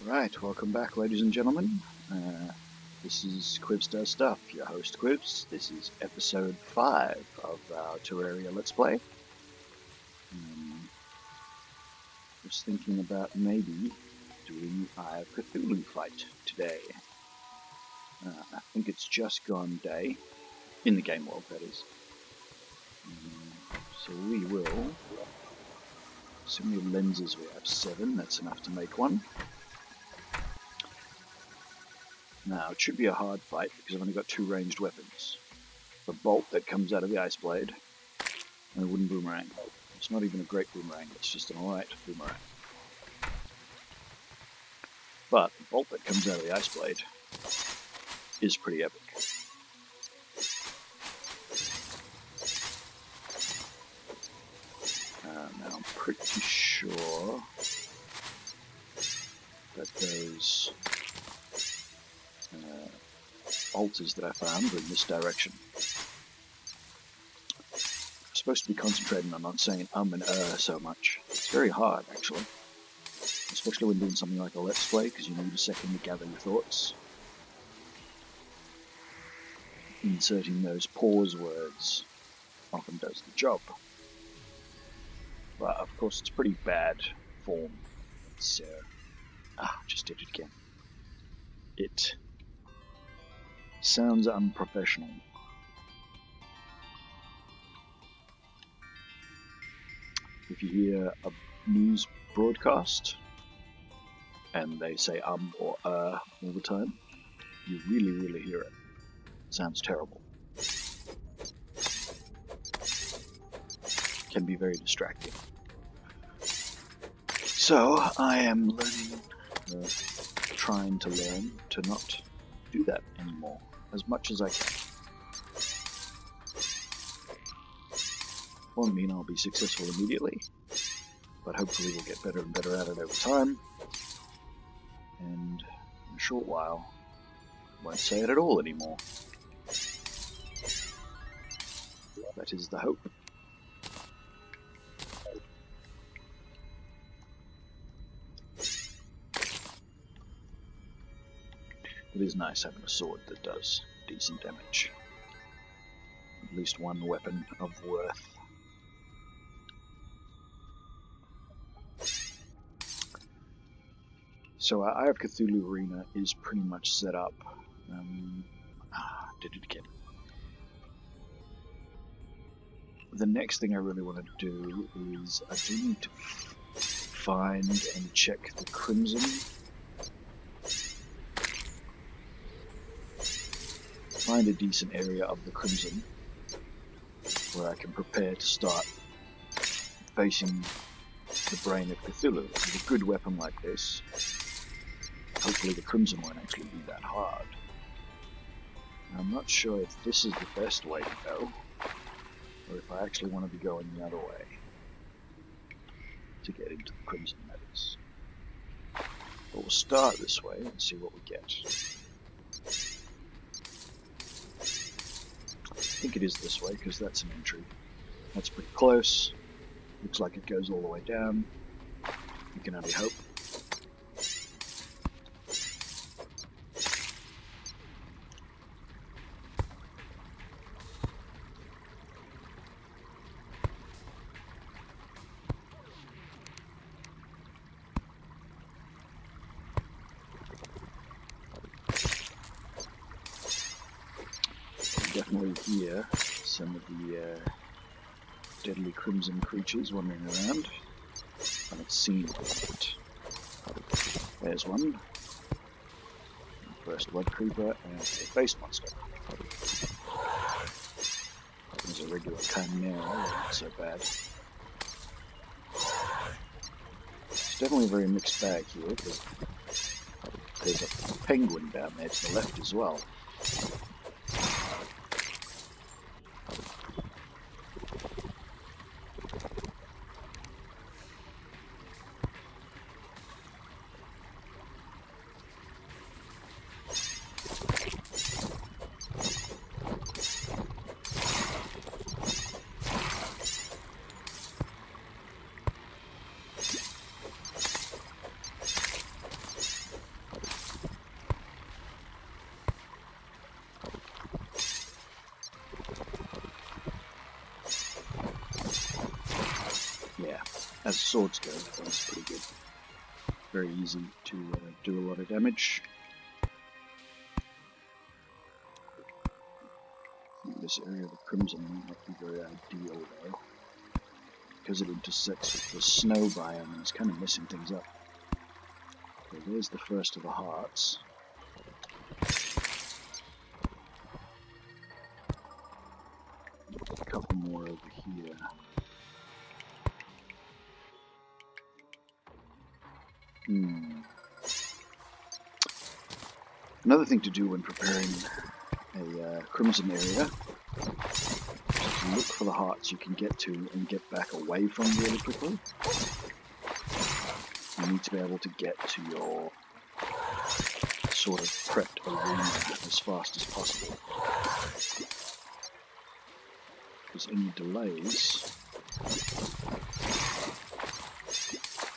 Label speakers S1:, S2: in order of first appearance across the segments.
S1: Alright, welcome back, ladies and gentlemen. This is Quibs Does Stuff, your host Quibs. This is episode 5 of our Terraria Let's Play. Was thinking about maybe doing Eye of Cthulhu fight today. I think it's just gone day, in the game world that is. So we will, so many lenses we have, 7, that's enough to make one. Now, it should be a hard fight because I've only got 2 ranged weapons. The bolt that comes out of the ice blade, and a wooden boomerang. It's not even a great boomerang, it's just an alright boomerang. But the bolt that comes out of the ice blade is pretty epic. Now, I'm pretty sure that those altars that I found are in this direction. I'm supposed to be concentrating on not saying and so much. It's very hard, actually. Especially when doing something like a let's play, because you need a second to gather your thoughts. Inserting those pause words often does the job. But, of course, it's pretty bad form. It's, just did it again. It sounds unprofessional. If you hear a news broadcast and they say or all the time, you really hear it. It sounds terrible. Can be very distracting. So I am learning, trying to learn to not do that anymore, as much as I can. Won't mean I'll be successful immediately, but hopefully we'll get better and better at it over time, and in a short while, won't say it at all anymore. That is the hope. It is nice having a sword that does decent damage. At least one weapon of worth. So our Eye of Cthulhu arena is pretty much set up. Did it again. The next thing I really want to do is I do need to find and check the Crimson. Find a decent area of the Crimson where I can prepare to start facing the Brain of Cthulhu. With a good weapon like this, hopefully the Crimson won't actually be that hard. I'm not sure if this is the best way to go, or if I actually want to be going the other way to get into the Crimson, that is. But we'll start this way and see what we get. I think it is this way, because that's an entry. That's pretty close. Looks like it goes all the way down. You can only hope. Definitely hear some of the deadly crimson creatures wandering around. I haven't seen one yet. There's one. First blood creeper and a face monster. There's a regular chimera, not so bad. It's definitely a very mixed bag here, because there's a penguin down there to the left as well. as swords go, that's pretty good. Very easy to do a lot of damage. I think this area of the Crimson might not be very ideal though, because it intersects with the snow biome and it's kind of messing things up. Okay, there's the first of the hearts. A couple more over here. Another thing to do when preparing a Crimson area is to look for the hearts you can get to and get back away from really quickly. You need to be able to get to your sort of prepped arena as fast as possible. Because any delays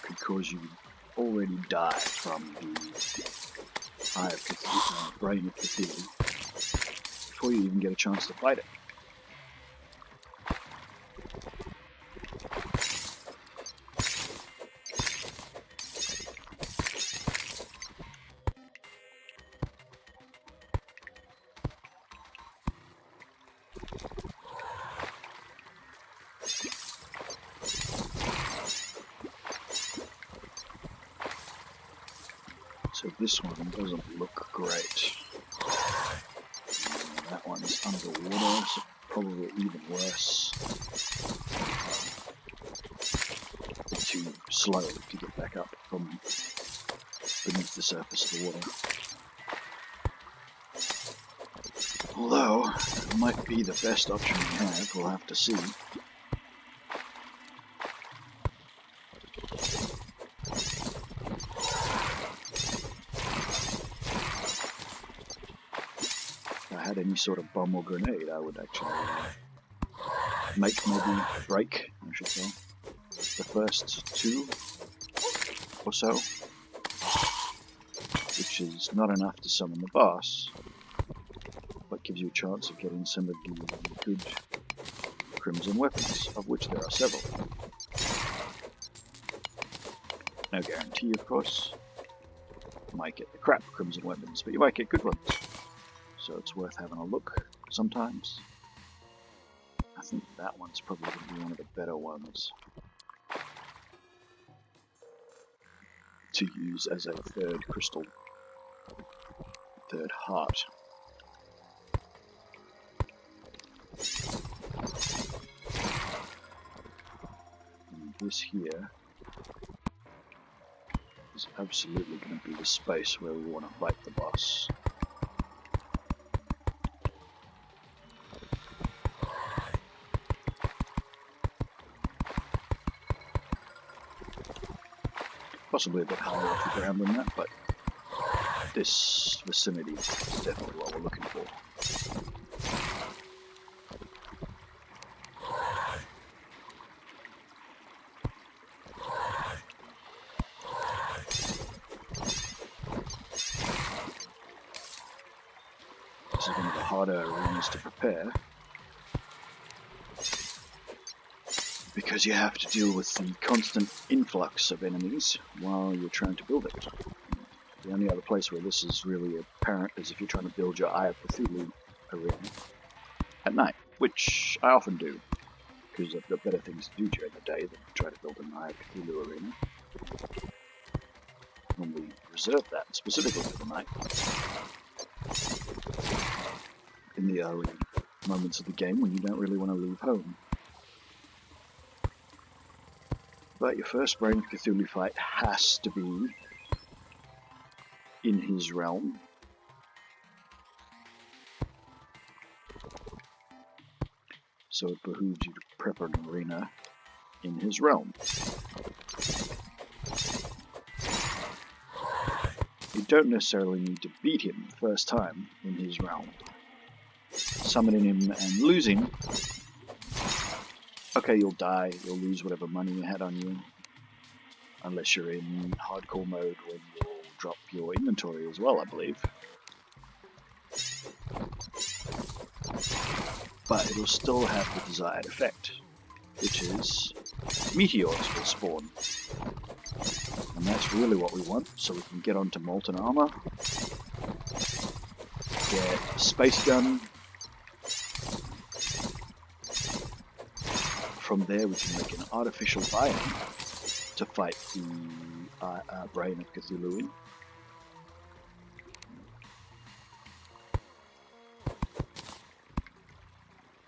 S1: could cause you to already die from the Eye of Cthulhu, Brain of Cthulhu, before you even get a chance to fight it. So this one doesn't look great. That one's underwater, so probably even worse. Too slow to get back up from beneath the surface of the water. Although, it might be the best option we have, we'll have to see. Any sort of bomb or grenade, I would actually break, I should say, the first two or so, which is not enough to summon the boss, but gives you a chance of getting some of the good Crimson weapons, of which there are several. No guarantee, of course. You might get the crap Crimson weapons, but you might get good ones. So it's worth having a look sometimes. I think that one's probably going to be one of the better ones to use as a third crystal, third heart. And this here is absolutely going to be the space where we want to fight the boss. Possibly a bit higher off the ground than that, but this vicinity is definitely what we're looking for. This is one of the harder arenas to prepare, because you have to deal with the constant influx of enemies while you're trying to build it. The only other place where this is really apparent is if you're trying to build your Eye of Cthulhu arena at night, which I often do, because I've got better things to do during the day than try to build an Eye of Cthulhu arena. Normally reserve that specifically for the night. In the early moments of the game when you don't really want to leave home. But your first Brain of Cthulhu fight has to be in his realm. So it behooves you to prep an arena in his realm. You don't necessarily need to beat him the first time in his realm. Summoning him and losing, okay, you'll die, you'll lose whatever money you had on you, unless you're in hardcore mode when you'll drop your inventory as well, I believe. But it'll still have the desired effect, which is meteors will spawn. And that's really what we want, so we can get onto molten armor, get a space gun. From there we can make an artificial biome to fight the Brain of Cthulhu in.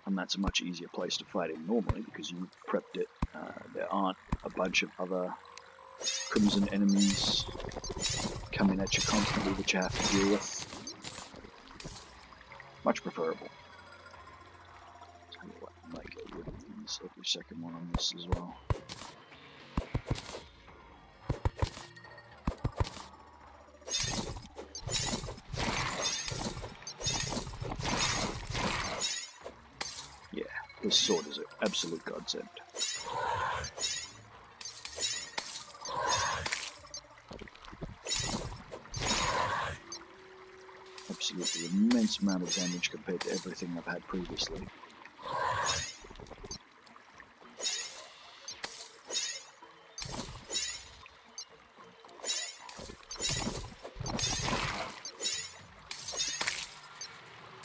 S1: And that's a much easier place to fight in normally because you've prepped it. There aren't a bunch of other crimson enemies coming at you constantly that you have to deal with. Much preferable. Tell you what, I might get rid of these every second one on this as well. Yeah, this sword is an absolute godsend. Absolutely immense amount of damage compared to everything I've had previously.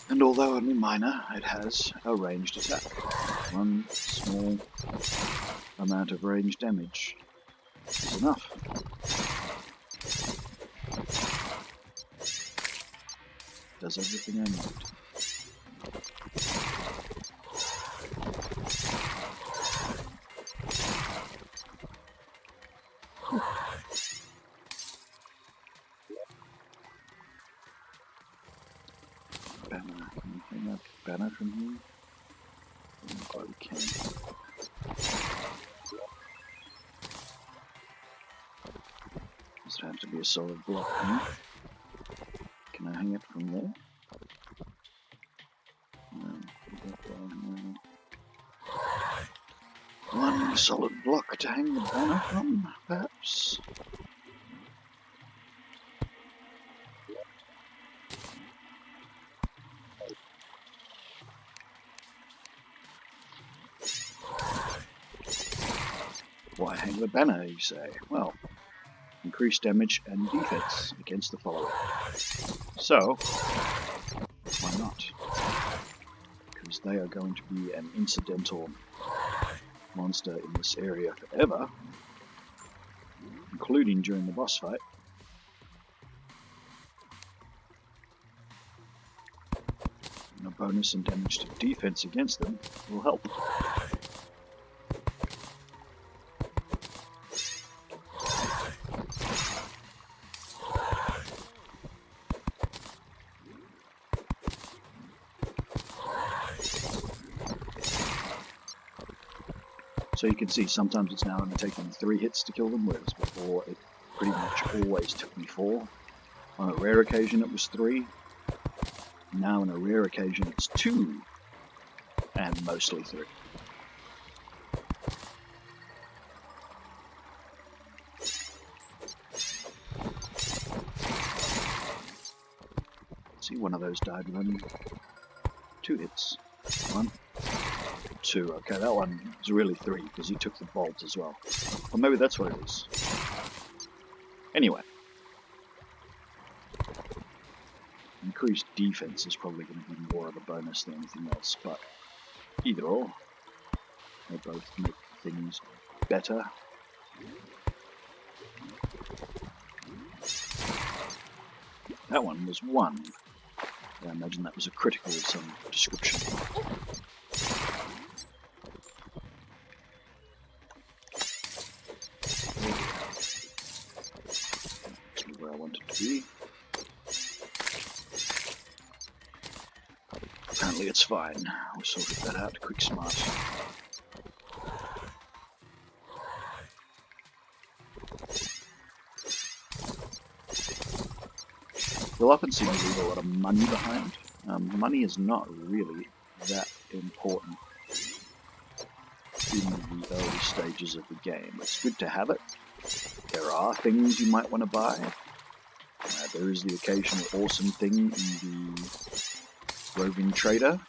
S1: And although only minor, it has a ranged attack. One small amount of ranged damage is enough. Does everything I need. Banner, can you hang up banner from here? Oh, we can. Does it have to be a solid block? Huh? Can I hang it from there? No. One solid block to hang the banner from, perhaps? Why hang the banner, you say? Well, increase damage and defense against the follower. So, why not? Because they are going to be an incidental monster in this area forever, including during the boss fight. And a bonus and damage to defense against them will help. So you can see sometimes it's now only taking 3 hits to kill them, whereas before it pretty much always took me 4. On a rare occasion it was 3. Now on a rare occasion it's 2. And mostly 3. See, one of those died running. 2 hits. 1. 2. Okay, that one is really 3 because he took the bolt as well. Or maybe that's what it is. Anyway. Increased defense is probably going to be more of a bonus than anything else, but either or. They both make things better. That one was 1. I imagine that was a critical of some description. Where I want it to be. Apparently it's fine. We sorted that out quick smart. You'll often see me leave a lot of money behind. Money is not really that important in the early stages of the game. It's good to have it. There are things you might want to buy. There is the occasional awesome thing in the roving trader.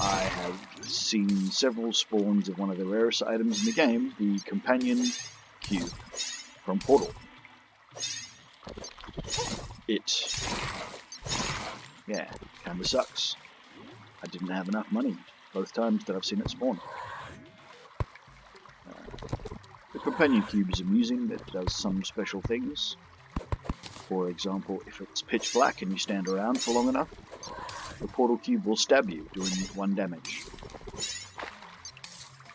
S1: I have seen several spawns of one of the rarest items in the game, the companion cube from Portal. It, yeah, kinda sucks. I didn't have enough money both times that I've seen it spawn. The companion cube is amusing, it does some special things. For example, if it's pitch black and you stand around for long enough, the portal cube will stab you, doing 1 damage.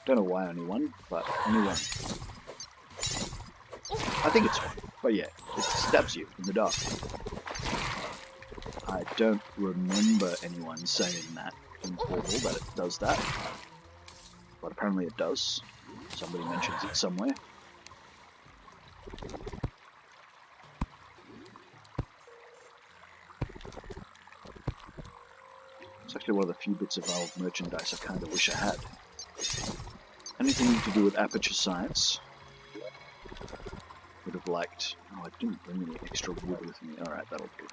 S1: Don't know why only 1, but only 1. I think it's 1, but yeah, it stabs you in the dark. I don't remember anyone saying that in Portal, that it does that. But apparently it does. Somebody mentions it somewhere. It's actually one of the few bits of old merchandise I kind of wish I had. Anything to do with aperture science. Would have liked. Oh, I didn't bring any extra wood with me. Alright, that'll do.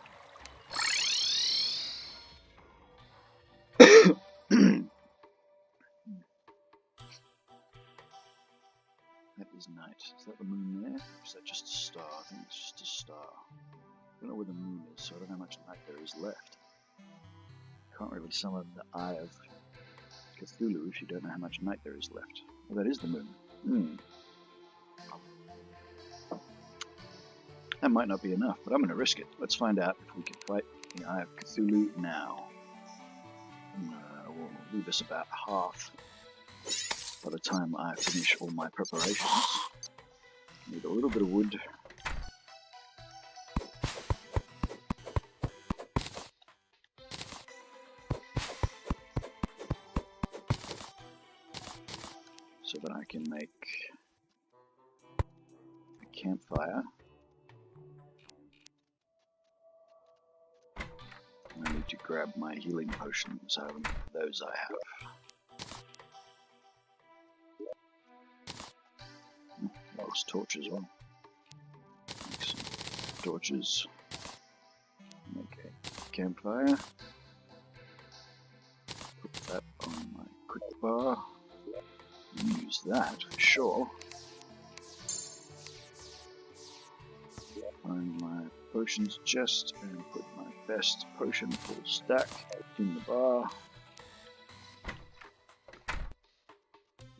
S1: That is night. Is that the moon there? Or is that just a star? I think it's just a star. I don't know where the moon is, so I don't know how much night there is left. Can't really summon the Eye of Cthulhu if you don't know how much night there is left. Well, that is the moon. That might not be enough, but I'm going to risk it. Let's find out if we can fight the Eye of Cthulhu now. We'll leave us about half by the time I finish all my preparations. Need a little bit of wood. So that I can make a campfire. I need to grab my healing potions. Those I have. Lost torches on. Make some torches. Make a campfire. Put that on my quick bar. Use that for sure. Find my potions chest and put my best potion full stack in the bar.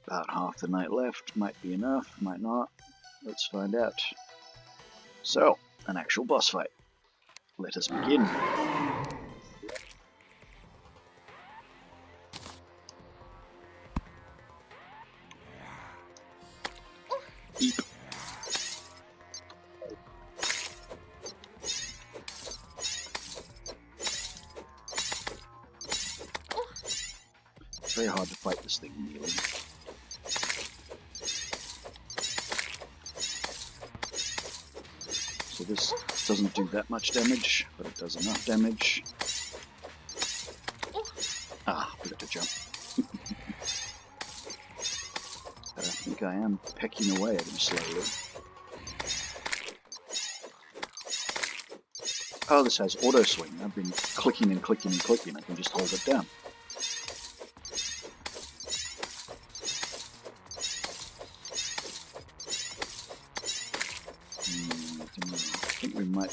S1: About half the night left. Might be enough, might not. Let's find out. So, an actual boss fight. Let us begin. Eep. It's very hard to fight this thing kneeling. So this doesn't do that much damage, but it does enough damage. Ah, forgot to jump. I think I am pecking away at him slowly. Oh, this has auto swing. I've been clicking and clicking and clicking. I can just hold it down. I think we might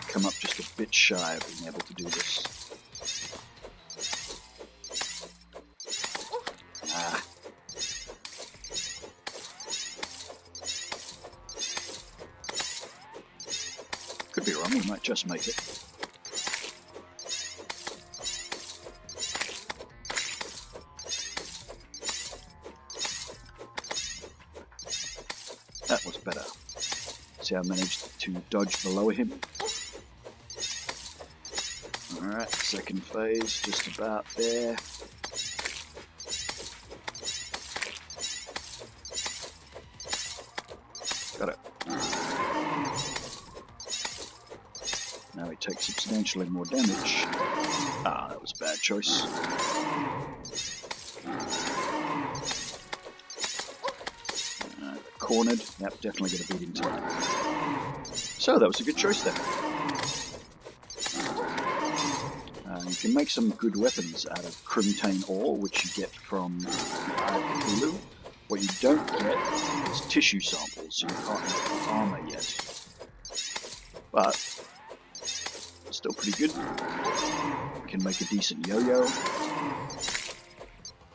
S1: come up just a bit shy of being able to do this. Ah. Could be wrong, we might just make it. That was better. See, I managed to dodge below him. Alright, second phase, just about there. Got it. Now he takes substantially more damage. Ah, that was a bad choice. Cornered. Yep, definitely going to beat him tonight. So that was a good choice then. can make some good weapons out of Crimtane ore, which you get from the Eye of Cthulhu. What you don't get is tissue samples, so you can't make armor yet. But still pretty good. You can make a decent yo-yo.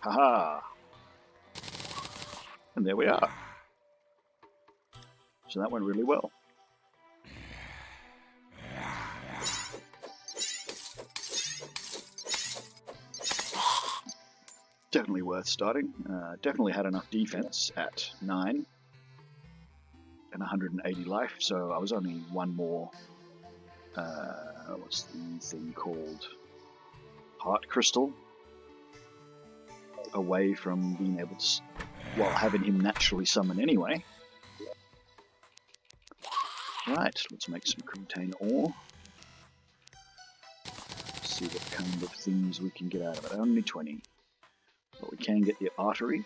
S1: Haha! And there we are. So that went really well. Definitely worth starting. Definitely had enough defense at 9 and 180 life, so I was only one more, what's the thing called? Heart crystal away from being able to, well, having him naturally summon anyway. Right, let's make some Crimtane ore. See what kind of things we can get out of it. Only 20. But we can get the artery,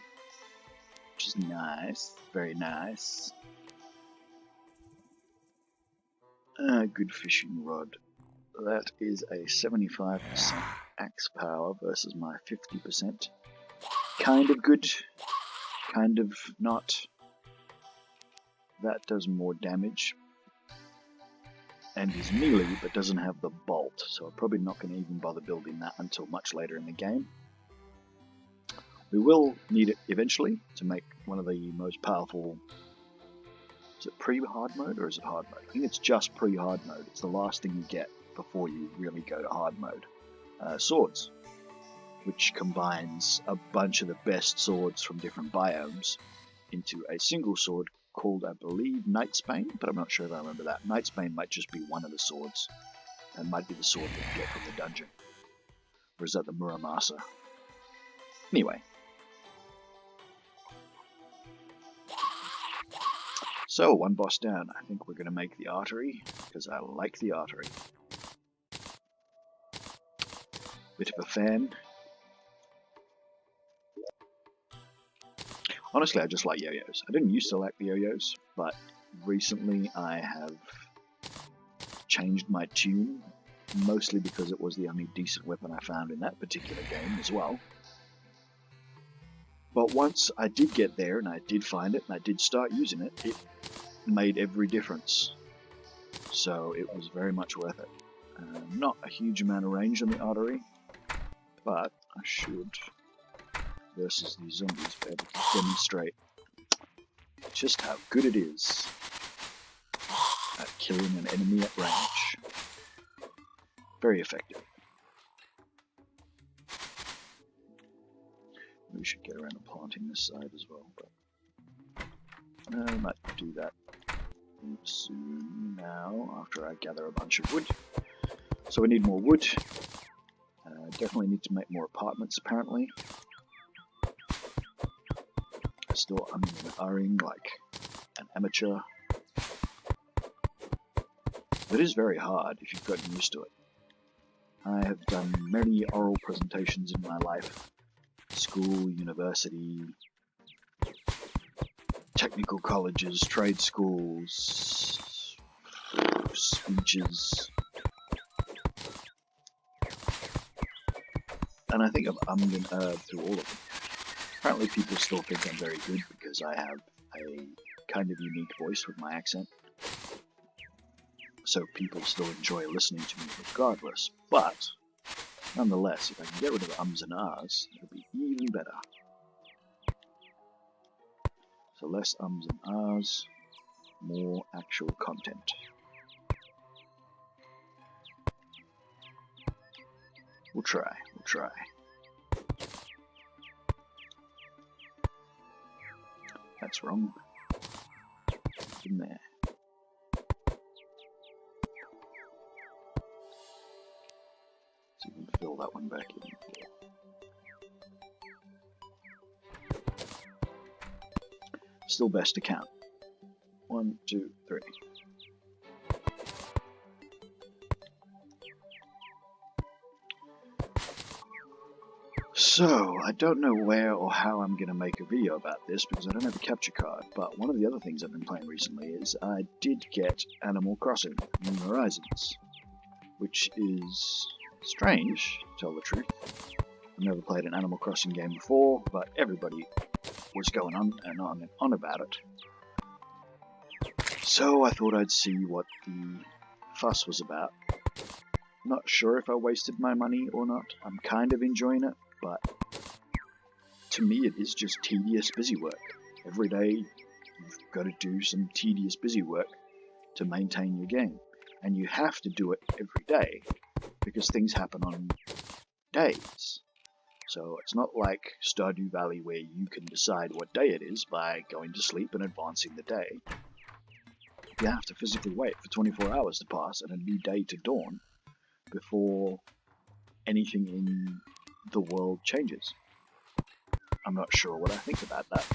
S1: which is nice, very nice. Good fishing rod. That is a 75% axe power versus my 50%. Kind of good, kind of not. That does more damage and is melee, but doesn't have the bolt, so I'm probably not going to even bother building that until much later in the game. We will need it eventually to make one of the most powerful. Is it pre-hard mode or is it hard mode? I think it's just pre-hard mode. It's the last thing you get before you really go to hard mode. Swords, which combines a bunch of the best swords from different biomes into a single sword called, I believe, Knightsbane, but I'm not sure if I remember that. Knightsbane might just be one of the swords, and might be the sword that you get from the dungeon. Or is that the Muramasa? Anyway. So, one boss down. I think we're going to make the artery, because I like the artery. Bit of a fan. Honestly, I just like yo-yos. I didn't used to like the yo-yos, but recently I have changed my tune, mostly because it was the only decent weapon I found in that particular game as well. But once I did get there, and I did find it, and I did start using it, it made every difference. So it was very much worth it. Not a huge amount of range on the artery, but I should, versus these zombies, be able to demonstrate just how good it is at killing an enemy at range. Very effective. We should get around to planting this side as well, but I might do that soon now after I gather a bunch of wood. So we need more wood. Definitely need to make more apartments apparently. Still umming like an amateur. It is very hard if you've gotten used to it. I have done many oral presentations in my life. School, university, technical colleges, trade schools, speeches. And I think I've ummed and erred through all of them. Apparently people still think I'm very good because I have a kind of unique voice with my accent. So people still enjoy listening to me regardless. But nonetheless, if I can get rid of the ums and ahs, it'll be even better. So less ums and ahs, more actual content. We'll try, we'll try. That's wrong. In there. So we can fill that one back in. Still best to count. 1, 2, 3. So, I don't know where or how I'm going to make a video about this because I don't have a capture card, but one of the other things I've been playing recently is I did get Animal Crossing New Horizons, which is Strange, to tell the truth. I've never played an Animal Crossing game before, but everybody was going on and on about it. So I thought I'd see what the fuss was about. Not sure if I wasted my money or not. I'm kind of enjoying it, but to me it is just tedious busy work. Every day you've got to do some tedious busy work to maintain your game. And you have to do it every day, because things happen on days. So it's not like Stardew Valley where you can decide what day it is by going to sleep and advancing the day. You have to physically wait for 24 hours to pass and a new day to dawn before anything in the world changes. I'm not sure what I think about that.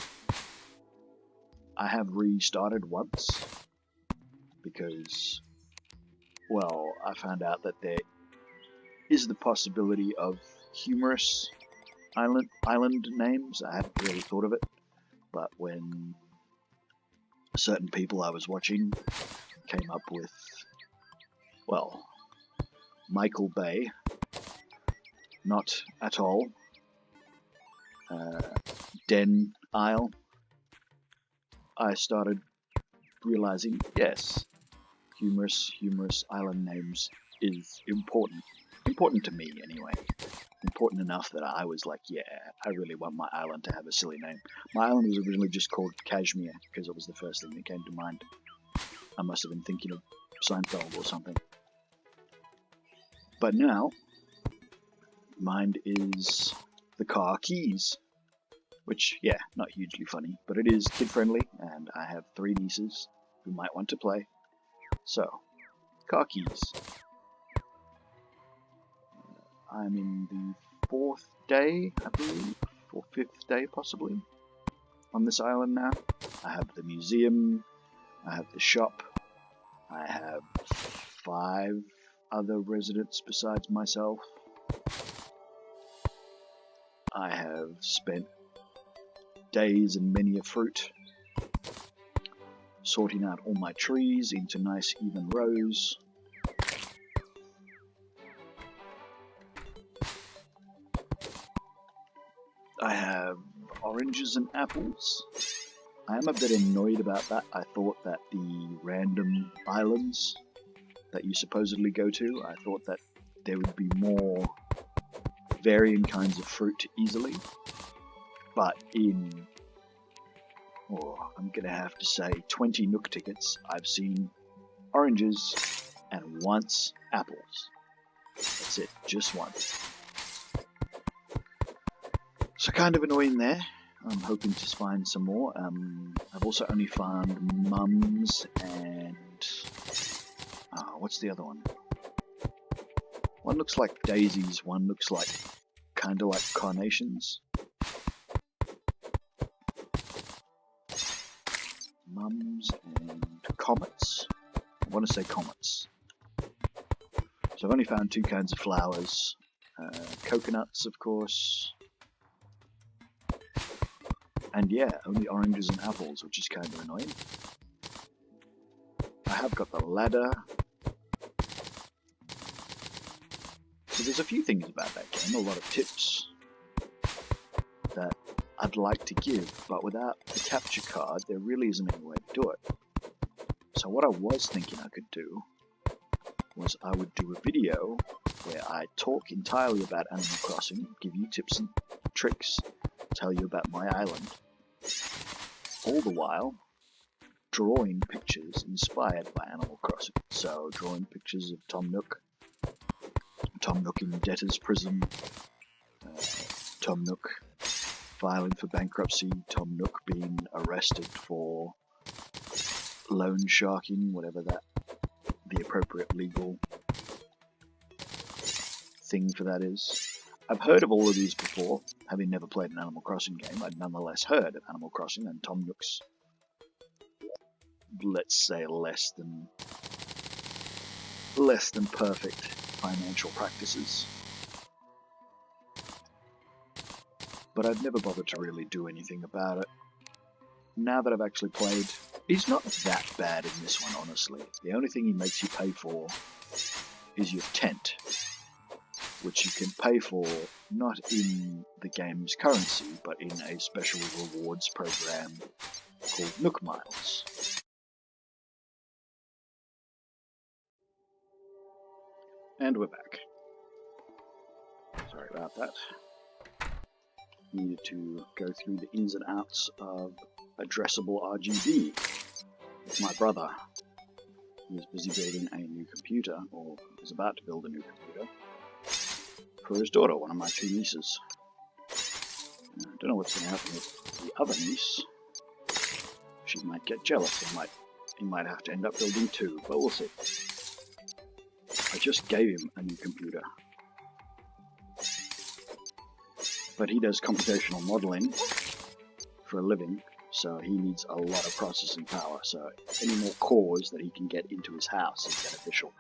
S1: I have restarted once because, well, I found out that there is the possibility of humorous island names. I hadn't really thought of it, but when certain people I was watching came up with, well, Michael Bay, not at all, Den Isle, I started realizing, yes, humorous island names is important. Important to me, anyway. Important enough that I was like, yeah, I really want my island to have a silly name. My island was originally just called Kashmir, because it was the first thing that came to mind. I must have been thinking of Seinfeld or something. But now, mine is the Car Keys, which, yeah, not hugely funny, but it is kid-friendly, and I have 3 nieces who might want to play. So, Car Keys. I'm in the 4th day, I believe, or 5th day possibly, on this island now. I have the museum, I have the shop, I have 5 other residents besides myself. I have spent days and many a fruit sorting out all my trees into nice even rows. I have oranges and apples. I am a bit annoyed about that. I thought that the random islands that you supposedly go to, I thought that there would be more varying kinds of fruit easily. But in, I'm going to have to say 20 Nook tickets, I've seen oranges and once apples. That's it, just once. So kind of annoying there. I'm hoping to find some more. I've also only found mums and... what's the other one? One looks like daisies, one looks like kind of like carnations. Mums and comets. I want to say comets. So I've only found 2 kinds of flowers. Coconuts, of course. And yeah, only oranges and apples, which is kind of annoying. I have got the ladder. So there's a few things about that game, a lot of tips that I'd like to give, but without the capture card, there really isn't any way to do it. So what I was thinking I could do was I would do a video where I talk entirely about Animal Crossing, give you tips and tricks, tell you about my island, all the while drawing pictures inspired by Animal Crossing. So drawing pictures of Tom Nook in debtor's prison, Tom Nook filing for bankruptcy, Tom Nook being arrested for loan sharking, whatever that the appropriate legal thing for that is. I've heard of all of these before, having never played an Animal Crossing game. I'd nonetheless heard of Animal Crossing and Tom Nook's, let's say, less than perfect financial practices. But I've never bothered to really do anything about it. Now that I've actually played, he's not that bad in this one, honestly. The only thing he makes you pay for is your tent. which you can pay for not in the game's currency, but in a special rewards program called Nook Miles. And we're back. Sorry about that. Needed to go through the ins and outs of addressable RGB with my brother. He was busy building a new computer, or was about to build a new computer, for his daughter, one of my two nieces. I don't know what's going to happen with the other niece. She might get jealous and he might have to end up building two, but we'll see. I just gave him a new computer. But he does computational modeling for a living, so he needs a lot of processing power, so any more cores that he can get into his house is beneficial.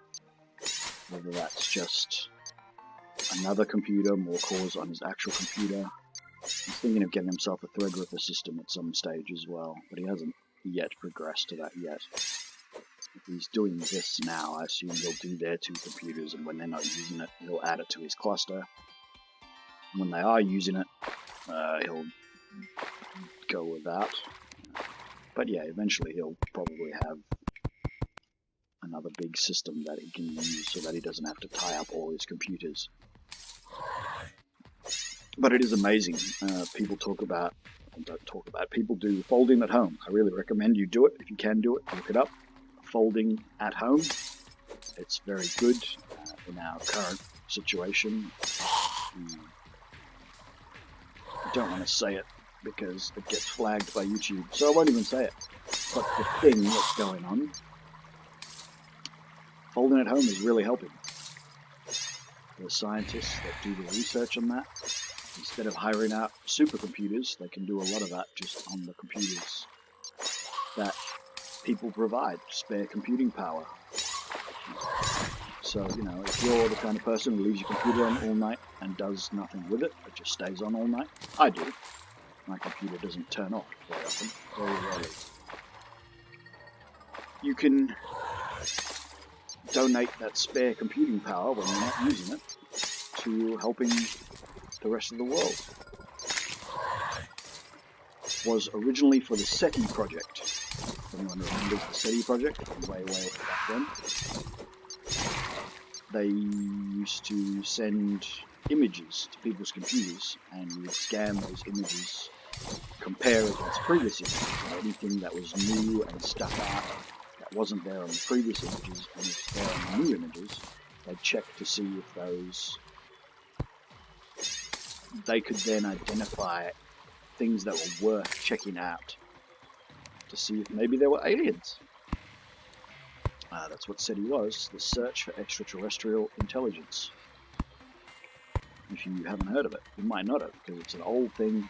S1: Whether that's just another computer, more cores on his actual computer. He's thinking of getting himself a Threadripper system at some stage as well, but he hasn't yet progressed to that yet. If he's doing this now, I assume he'll do their two computers, and when they're not using it, he'll add it to his cluster. When they are using it, he'll go with that. But yeah, eventually he'll probably have another big system that he can use so that he doesn't have to tie up all his computers. But it is amazing. People people do folding at home. I really recommend you do it. If you can do it, look it up. Folding at home. It's very good in our current situation. I don't want to say it because it gets flagged by YouTube, so I won't even say it. But the thing that's going on, folding at home is really helping. The scientists that do the research on that, instead of hiring out supercomputers, they can do a lot of that just on the computers that people provide, spare computing power. So, you know, if you're the kind of person who leaves your computer on all night and does nothing with it, it just stays on all night, I do. My computer doesn't turn off very often, very rarely. You can donate that spare computing power when you're not using it to helping the rest of the world. Was originally for the SETI project. If anyone remembers the SETI project from way back then. They used to send images to people's computers, and you would scan those images, compare against previous images, and anything that was new and stuck out that wasn't there on the previous images and was there on the new images, they'd check to see if those... They could then identify things that were worth checking out to see if maybe there were aliens. That's what SETI was, the Search for Extraterrestrial Intelligence. If you haven't heard of it, you might not have, because it's an old thing,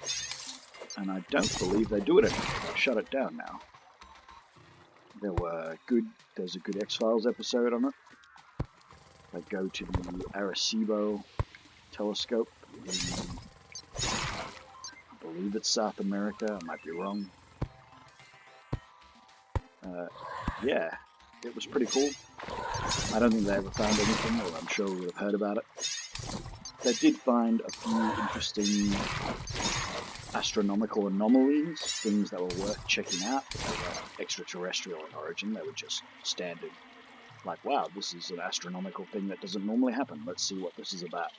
S1: and I don't believe they do it anymore. They've shut it down now. There's a good X-Files episode on it. They go to the Arecibo telescope in, I believe it's South America, I might be wrong. Yeah. It was pretty cool. I don't think they ever found anything, or I'm sure we would have heard about it. They did find a few interesting astronomical anomalies, things that were worth checking out. They were extraterrestrial in origin, they were just standard. Like, wow, this is an astronomical thing that doesn't normally happen. Let's see what this is about.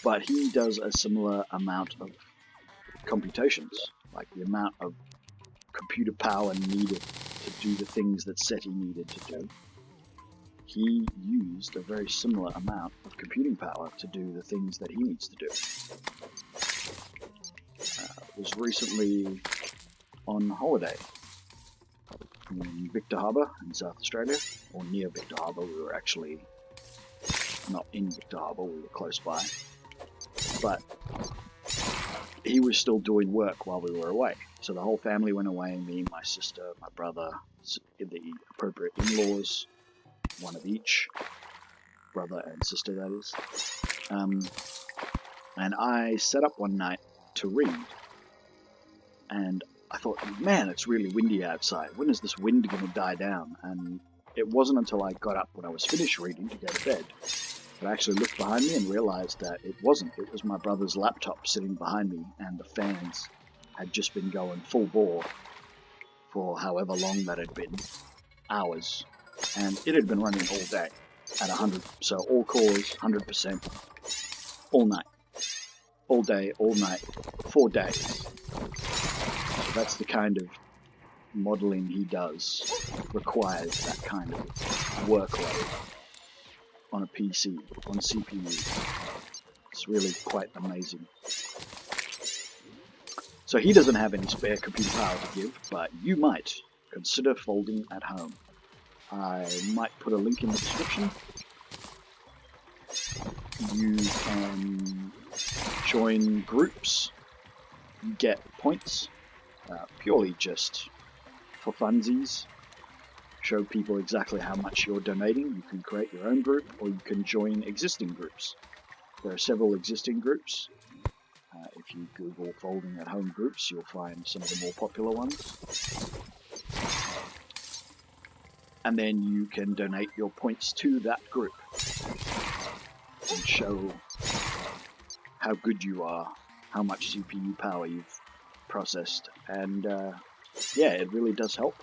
S1: But he does a similar amount of computations. Like the amount of computer power needed to do the things that SETI needed to do. He used a very similar amount of computing power to do the things that he needs to do. Was recently on holiday in Victor Harbour in South Australia, or near Victor Harbour. We were actually not in Victor Harbour, we were close by. But he was still doing work while we were away. So the whole family went away, me, my sister, my brother, the appropriate in-laws, one of each, brother and sister that is. And I set up one night to read, and I thought, man, it's really windy outside. When is this wind going to die down? And it wasn't until I got up when I was finished reading to go to bed that I actually looked behind me and realized that it wasn't. It was my brother's laptop sitting behind me, and the fans had just been going full bore for however long that had been, hours, and it had been running all day at 100, so all cores, 100%, all night, all day, all night, 4 days. So that's the kind of modeling he does, requires that kind of workload on a PC, on CPU. It's really quite amazing. So he doesn't have any spare computer power to give, but you might consider folding at home. I might put a link in the description. You can join groups, get points, purely just for funsies. Show people exactly how much you're donating. You can create your own group, or you can join existing groups. There are several existing groups. If you Google folding at home groups, you'll find some of the more popular ones. And then you can donate your points to that group and show how good you are, how much CPU power you've processed, and yeah, it really does help.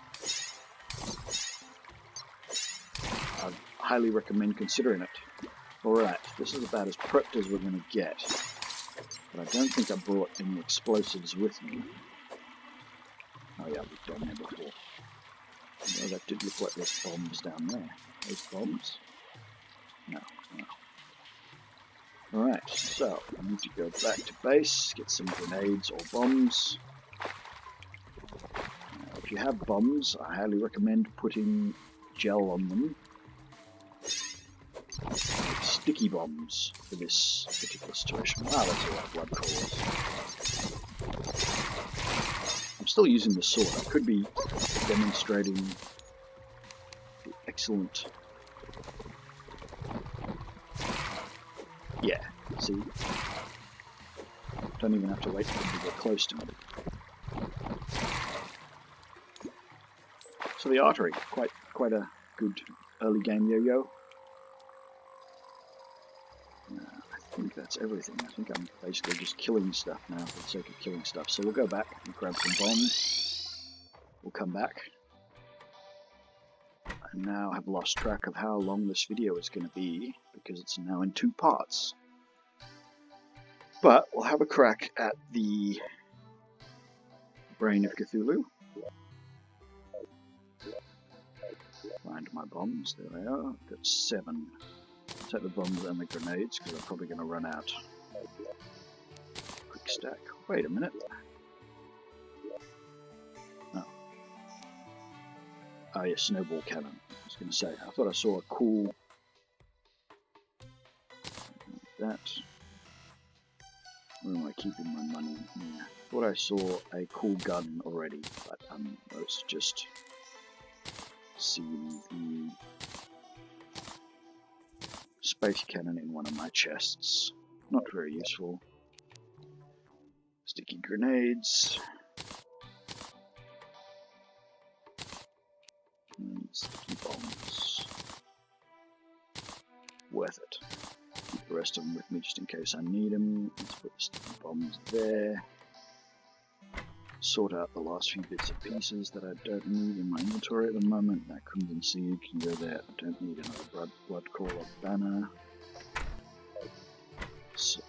S1: I highly recommend considering it. Alright, this is about as prepped as we're going to get, but I don't think I brought any explosives with me. Oh yeah, we've done there before. Oh, that did look like there's bombs down there. Those bombs? No, no. Alright, so I need to go back to base, get some grenades or bombs. If you have bombs, I highly recommend putting gel on them. Like sticky bombs for this particular situation. Wow, that's a lot of blood crawlers. I'm still using the sword. I could be demonstrating the excellent... Yeah, see? Don't even have to wait for them to get close to me. So the artery, quite a good early game yo-yo. I think that's everything. I think I'm basically just killing stuff now for the sake of killing stuff. So we'll go back and grab some bombs. We'll come back. I now have lost track of how long this video is going to be, because it's now in 2 parts. But we'll have a crack at the Brain of Cthulhu. Find my bombs, there they are. I've got 7. Take the bombs and the grenades, because I'm probably going to run out. Quick stack. Wait a minute. Oh. Oh yeah, snowball cannon. I was going to say, I thought I saw a cool... that. Where am I keeping my money? Yeah. I thought I saw a cool gun already, but I was just seeing the space cannon in one of my chests. Not very useful. Sticky grenades. And sticky bombs. Worth it. Keep the rest of them with me just in case I need them. Let's put the sticky bombs there. Sort out the last few bits and pieces that I don't need in my inventory at the moment. That Crimson Seed can go there. I don't need another blood crawler banner. So,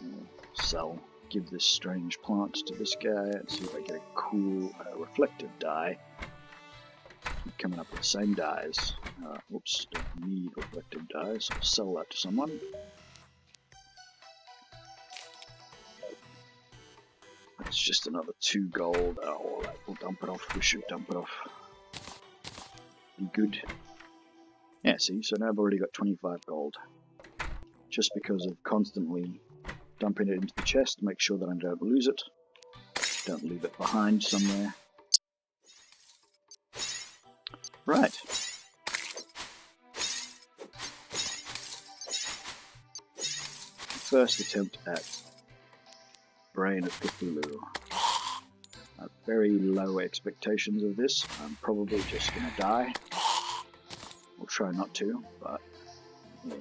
S1: sell. Give this strange plant to this guy and see if I get a cool reflective dye. Keep coming up with the same dyes. Whoops, don't need reflective dyes. I'll sell that to someone. It's just another 2 gold. Oh, we'll dump it off. We should dump it off. Be good. Yeah, see, so now I've already got 25 gold. Just because of constantly dumping it into the chest to make sure that I don't lose it. Don't leave it behind somewhere. Right. First attempt at Brain of Cthulhu. Very low expectations of this. I'm probably just going to die. Or I'll try not to, but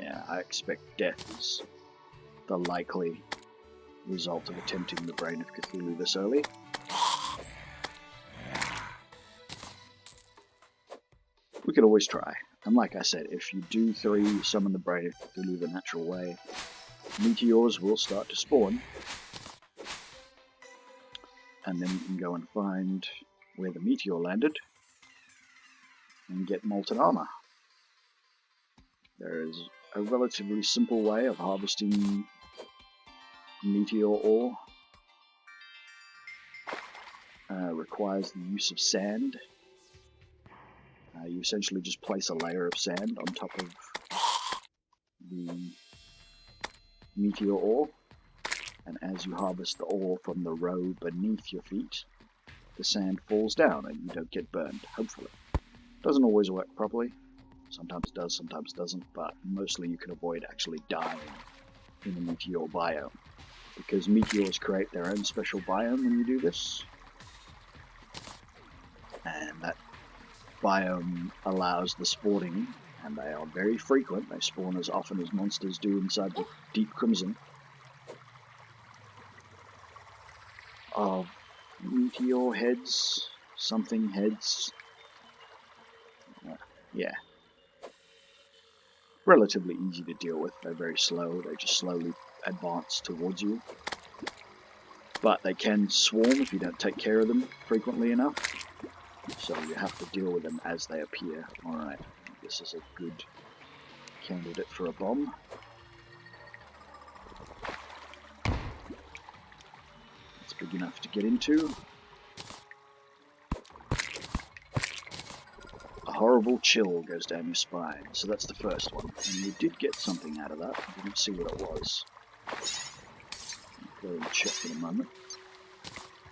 S1: yeah, I expect death is the likely result of attempting the Brain of Cthulhu this early. We could always try. And like I said, if you do 3 summon the Brain of Cthulhu the natural way, meteors will start to spawn. And then you can go and find where the meteor landed and get molten armor. There is a relatively simple way of harvesting meteor ore. Requires the use of sand. You essentially just place a layer of sand on top of the meteor ore, and as you harvest the ore from the row beneath your feet, the sand falls down and you don't get burned, hopefully. Doesn't always work properly. Sometimes it does, sometimes it doesn't, but mostly you can avoid actually dying in the meteor biome, because meteors create their own special biome when you do this, and that biome allows the spawning, and they are very frequent. They spawn as often as monsters do inside the deep crimson, of meteor heads, something heads. Yeah. Relatively easy to deal with. They're very slow. They just slowly advance towards you. But they can swarm if you don't take care of them frequently enough. So you have to deal with them as they appear. Alright, this is a good candidate for a bomb. It's big enough to get into. A horrible chill goes down your spine. So that's the first one. And we did get something out of that. I didn't see what it was. I'll go and check in a moment.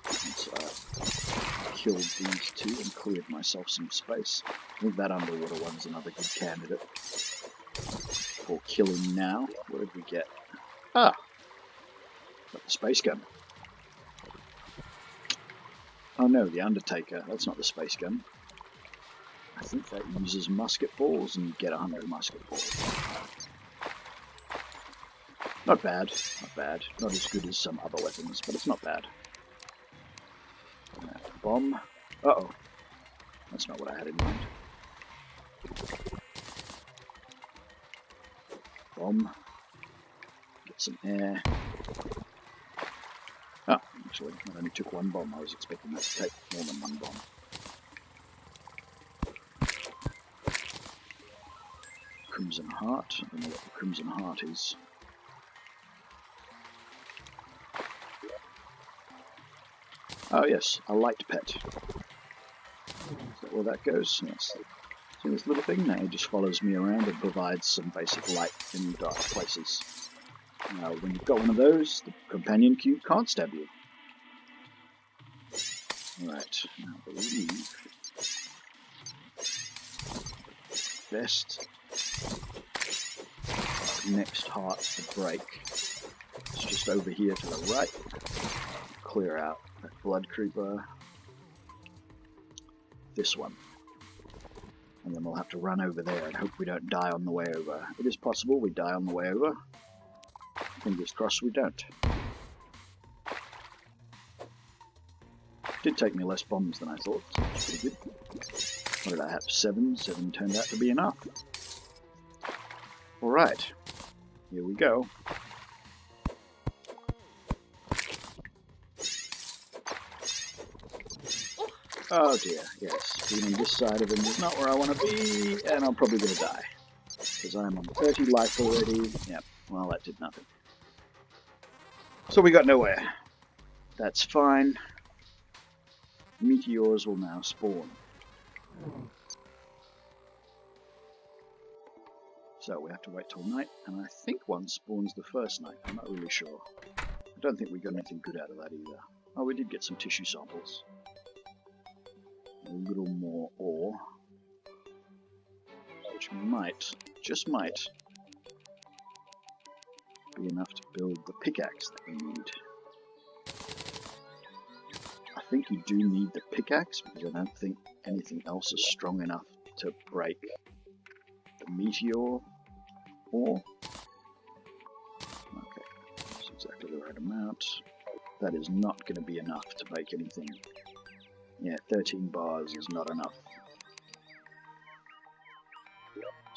S1: Once I killed these 2 and cleared myself some space. I think that underwater one's another good candidate for killing now. What did we get? Ah! Got the space gun. Oh no, the Undertaker. That's not the space gun. I think that uses musket balls, and you get 100 musket balls. Not bad, not bad. Not as good as some other weapons, but it's not bad. Bomb. Uh-oh. That's not what I had in mind. Bomb. Get some air. Oh, actually, I only took 1 bomb. I was expecting that to take more than 1 bomb. Crimson Heart. I don't know what the Crimson Heart is. Oh yes, a light pet. Is that where that goes? Yes. See this little thing? Now it just follows me around and provides some basic light in dark places. Now when you've got one of those, the companion cube can't stab you. Right, now I believe best next heart to break. It's just over here to the right. Clear out that blood creeper. This one. And then we'll have to run over there and hope we don't die on the way over. It is possible we die on the way over. Fingers crossed we don't. Did take me less bombs than I thought, so that's pretty good. What did I have? 7? 7 turned out to be enough. Alright, here we go. Oh dear, yes, being on this side of him is not where I want to be, and I'm probably going to die. Because I'm on 30 life already. Yep, well that did nothing. So we got nowhere. That's fine. Meteors will now spawn. So we have to wait till night, and I think one spawns the first night. I'm not really sure. I don't think we got anything good out of that either. Oh, we did get some tissue samples. A little more ore. Which might, just might, be enough to build the pickaxe that we need. I think you do need the pickaxe because I don't think anything else is strong enough to break meteor ore. Okay, that's exactly the right amount. That is not going to be enough to make anything. Yeah, 13 bars is not enough.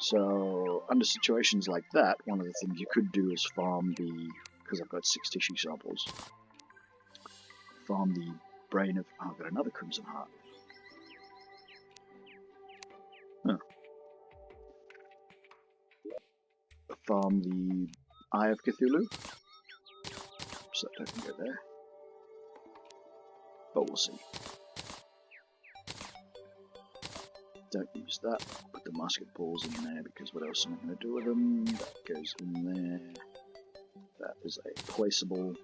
S1: So, under situations like that, one of the things you could do is farm the, because I've got 6 tissue samples, farm the brain of, oh, I've got another crimson heart. Huh. Farm the Eye of Cthulhu, so I can go there, but we'll see. Don't use that, put the musket balls in there, because what else am I going to do with them? That goes in there, that is a placeable.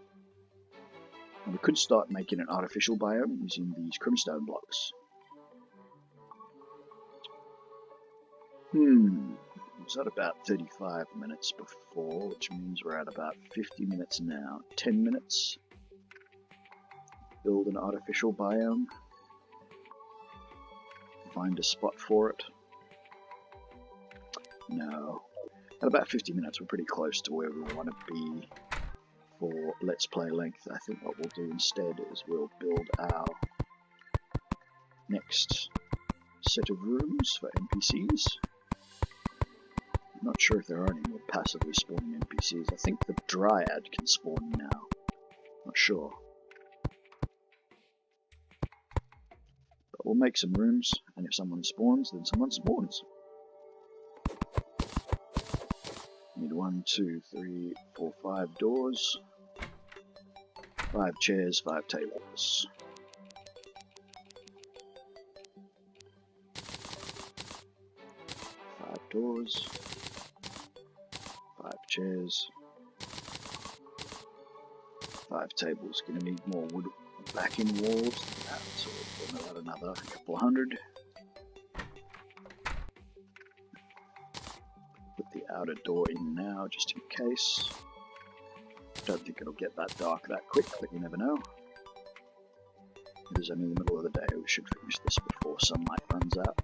S1: And we could start making an artificial biome using these crimstone blocks. Was that about 35 minutes before, which means we're at about 50 minutes now. 10 minutes. Build an artificial biome. Find a spot for it. No. At about 50 minutes, we're pretty close to where we want to be for Let's Play length. I think what we'll do instead is we'll build our next set of rooms for NPCs. I'm not sure if there are any more passively spawning NPCs. I think the Dryad can spawn now. Not sure. But we'll make some rooms, and if someone spawns, then someone spawns. Need 1, 2, 3, 4, 5 doors. 5 chairs, 5 tables. 5 doors. 5 chairs. 5 tables. Gonna need more wood backing walls than that, so we'll add another couple hundred. Put the outer door in now, just in case. Don't think it'll get that dark that quick, but you never know. It is only the middle of the day, we should finish this before sunlight runs out.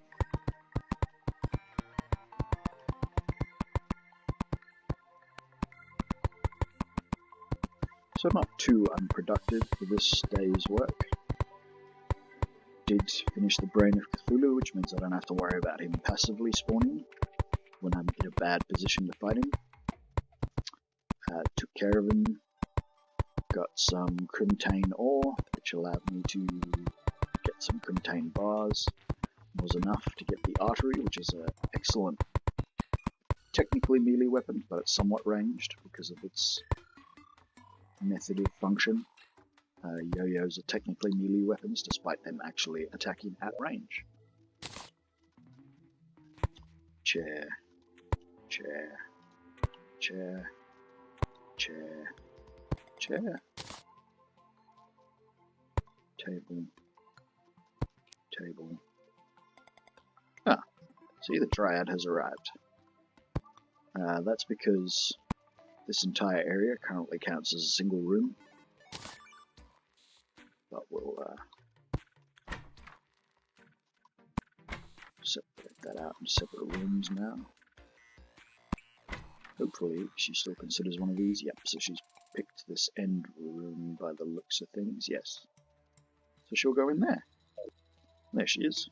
S1: So not too unproductive for this day's work. Did finish the Brain of Cthulhu, which means I don't have to worry about him passively spawning when I'm in a bad position to fight him. Took care of him. Got some crimtane ore, which allowed me to get some crimtane bars. Was enough to get the artery, which is an excellent, technically melee weapon, but it's somewhat ranged because of its method of function. Yo-yos are technically melee weapons, despite them actually attacking at range. Chair, chair, chair, chair, chair, table, table. Ah, see, the Dryad has arrived. That's because this entire area currently counts as a single room, but we'll separate that out in separate rooms now. Hopefully she still considers one of these. Yep, so she's picked this end room by the looks of things, yes. So she'll go in there. There she is.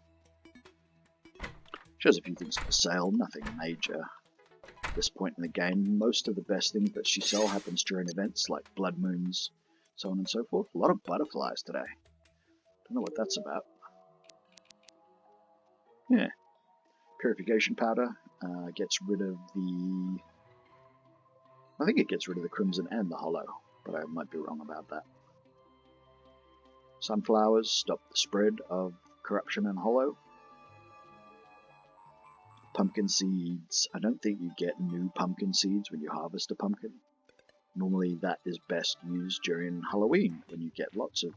S1: She has a few things for sale, nothing major. At this point in the game, most of the best things that she sells happens during events like blood moons, so on and so forth. A lot of butterflies today. Don't know what that's about. Yeah. Purification powder gets rid of the... I think it gets rid of the crimson and the hollow, but I might be wrong about that. Sunflowers stop the spread of corruption and hollow. Pumpkin seeds. I don't think you get new pumpkin seeds when you harvest a pumpkin. Normally that is best used during Halloween, when you get lots of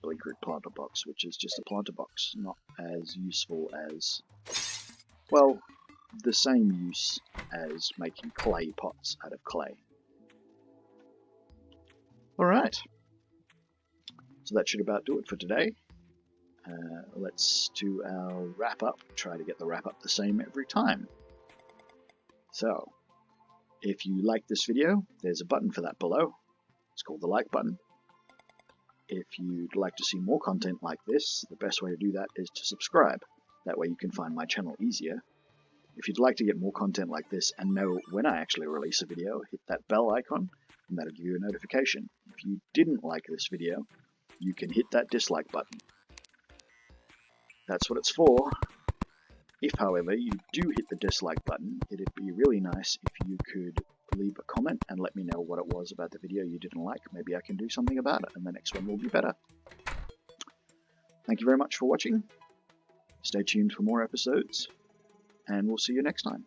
S1: Bleakroot planter box, which is just a planter box, not as useful as, well, the same use as making clay pots out of clay. Alright, so that should about do it for today. let's do our wrap up. Try to get the wrap up the same every time. So, if you like this video, there's a button for that below. It's called the like button. If you'd like to see more content like this, the best way to do that is to subscribe. That way you can find my channel easier. If you'd like to get more content like this and know when I actually release a video, hit that bell icon and that'll give you a notification. If you didn't like this video, you can hit that dislike button. That's what it's for. If, however, you do hit the dislike button, it'd be really nice if you could leave a comment and let me know what it was about the video you didn't like. Maybe I can do something about it and the next one will be better. Thank you very much for watching. Stay tuned for more episodes, and we'll see you next time.